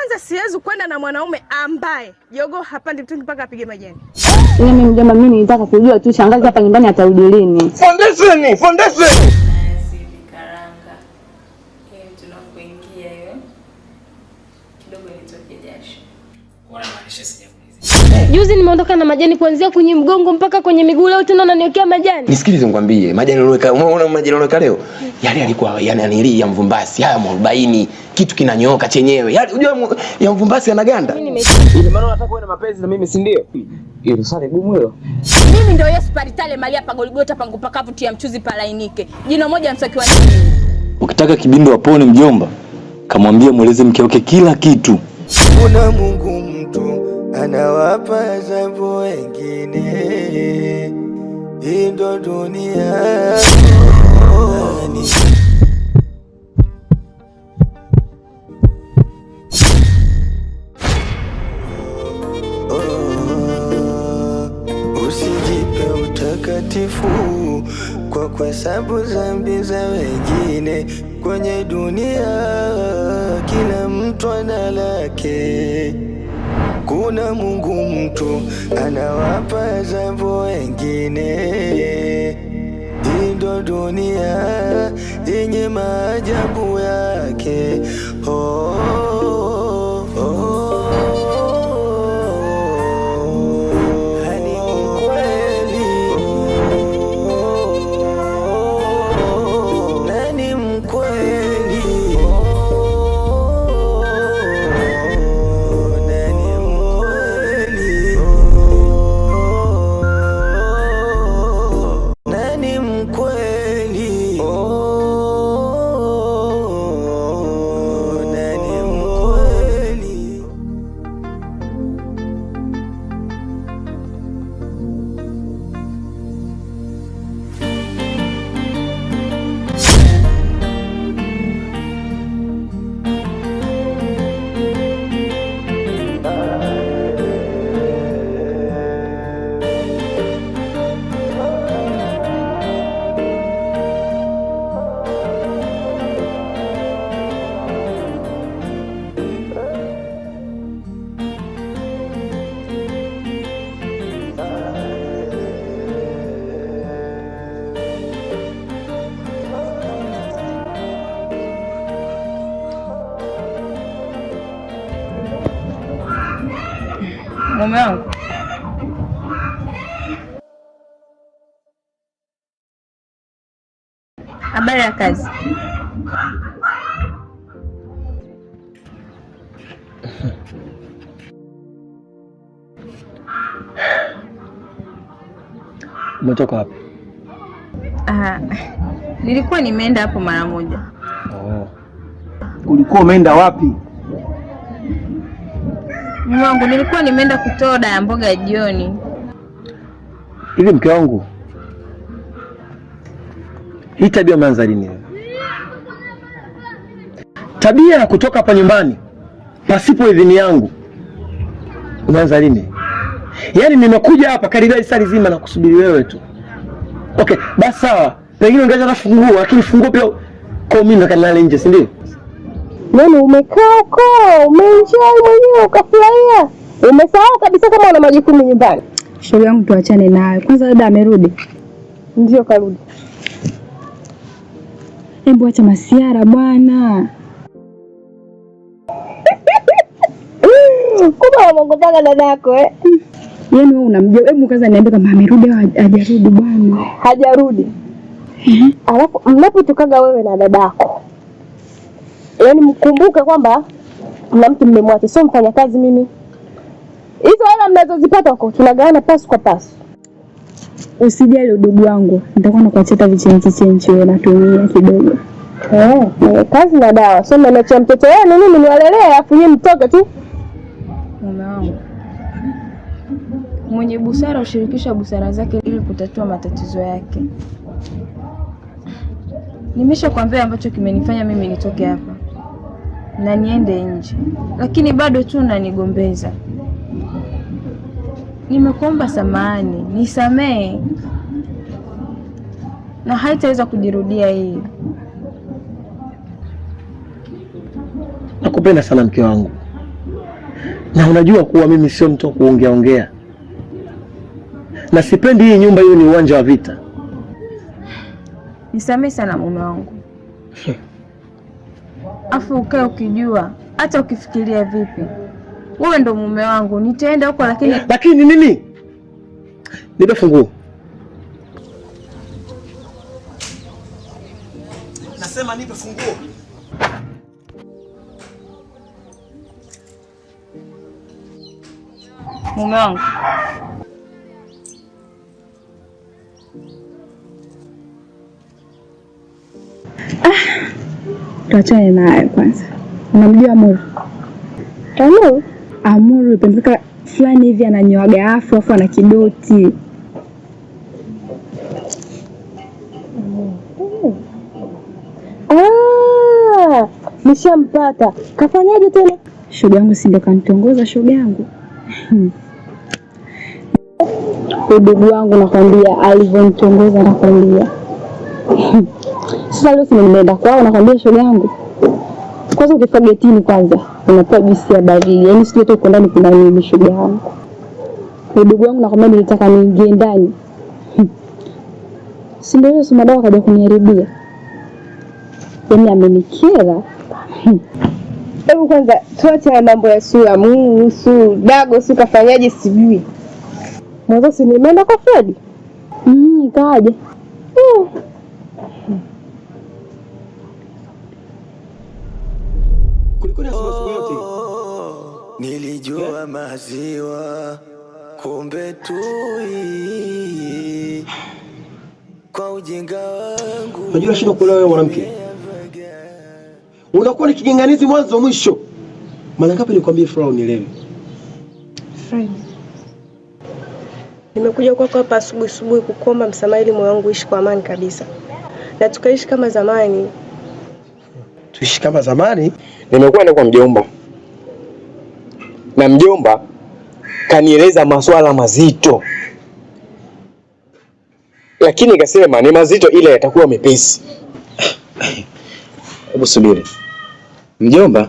Kwanza siwezi kwenda na mwanaume ambaye jogoo hapandi mtungi mpaka apige majani. Mimi mjomba, mimi nilitaka kujua tu shangazi hapa nyumbani atarudi lini. Foundation. Karanga. Tunapoingia hiyo kidogo nitoke jasho. Bwana maanisha sijakuuliza. Juzi nimeondoka na majani kuanzia kwenye mgongo mpaka kwenye miguu, leo tena unaniwekea majani. Nisikilize nikwambie, majani unaweka, unaona majani unaweka leo? Yale yalikuwa yananili ya mvumbasi, haya mwarobaini, kitu kinanyooka chenyewe. Yale unajua ya mvumbasi yanaganda. Ile maana unataka uwe na mapenzi na mimi si ndio? Ile swali gumu hilo. Mimi ndio Yesu paritale Maria pa Golgotha pangu pakavu tia mchuzi palainike. Jina moja msaki wa nini? Ukitaka kibindo apone mjomba, kamwambia mueleze mke wake kila kitu. Kuna Mungu mtu anawapa adhabu wengine, hii ndo dunia. Usijipe utakatifu kwa kuhesabu dhambi za wengine. Kwenye dunia kila mtu ana lake. Kuna Mungu mtu anawapa adhabu wengine, hii ndo dunia yenye maajabu yake. Mume wangu. Habari ya kazi? Umetoka wapi? Nilikuwa nimeenda hapo mara moja. Ulikuwa umeenda wapi? Mume wangu, nilikuwa nimeenda kutoa oda ya mboga ya jioni. Hivi mke wangu, hii tabia umeanza lini? Tabia ya kutoka hapa nyumbani pasipo idhini yangu umeanza lini? Yaani nimekuja hapa karibia saa nzima na kusubiri wewe tu. Okay, basi sawa. Pengine ungeza na funguo, lakini funguo pia kwa mimi ndo kanale nje, si ndio? Nani umekaa huko, umeenjoy mwenyewe ukafurahia. Umesahau kabisa kama una majukumu nyumbani. Shauri yangu tuachane nayo. Kwanza dada amerudi. Ndio karudi. Hebu acha masiara bwana. Kumbe unamgotaka dadako Yaani wewe unamjua. Hebu kwanza niambie kama amerudi au hajarudi bwana. Hajarudi. Alafu mnapotokaga wewe na dadako, yaani mkumbuke kwamba mna mtu mmemwacha, sio mfanyakazi mimi. Hizo hela mnazozipata huko tunagawana pasu kwa pasu. Usijali udugu wangu, nitakuwa nakuachia vichenchi wewe natumia kidogo. Kazi na dawa. Sio mnaachia mtoto wenu mimi niwalelee afu yeye mtoke tu. Mume wangu, mwenye busara ushirikisha busara zake ili kutatua matatizo yake. Nimeshakwambia ambacho kimenifanya mimi nitoke hapa na niende nje, lakini bado tu unanigombeza. Nimekuomba samahani, nisamee, na haitaweza kujirudia hii. Nakupenda sana mke wangu. Na unajua kuwa mimi sio mtu wa kuongea, na sipendi hii nyumba hiyo ni uwanja wa vita. Nisamehe sana mume wangu. Afu ukae ukijua, hata ukifikiria vipi, wewe ndo mume wangu. Nitaenda huko lakini nini? Nipe funguo. Nasema nipe funguo. Mume wangu. Tuachane naye kwanza. Unamjua Amuru? Amuru pembeka fulani hivi ananyoaga afu ana kidoti. Nishampata. Kafanyaje tena? Shoga yangu si ndo kanitongoza shoga yangu. Udugu wangu nakwambia alivyonitongoza nakwambia. Sasa leo nimeenda kwao nakwambia shoga yangu. Kwanza ukifika getini kwanza unapewa juisi ya baridi. Yaani sio tu uko ndani kuna nini shoga yangu. Udugu wangu nakwambia nilitaka niingie ndani. Si ndio hiyo madawa kaja kuniharibia. Yaani amenikera. Hebu kwanza tuache na mambo ya sura, dago si kafanyaje sijui. Mwanzo si nimeenda kwa Fred. Kaje. Nilijua maziwa kumbe tui kwa ujinga wangu. Unajua shida kuelewa wewe mwanamke. Unakuwa ni kigenganizi mwanzo mwisho. Mara ngapi nikwambie Flora unielewe? Fred. Nimekuja kwako hapa asubuhi kukuomba msamaha ili moyo wangu uishi kwa amani kabisa. Na tukaishi kama zamani. Tuishi kama zamani? Nimekwenda kwa mjomba. Na mjomba kanieleza masuala mazito. Lakini nikasema ni mazito ile yatakuwa mepesi. Hebu subiri. Mjomba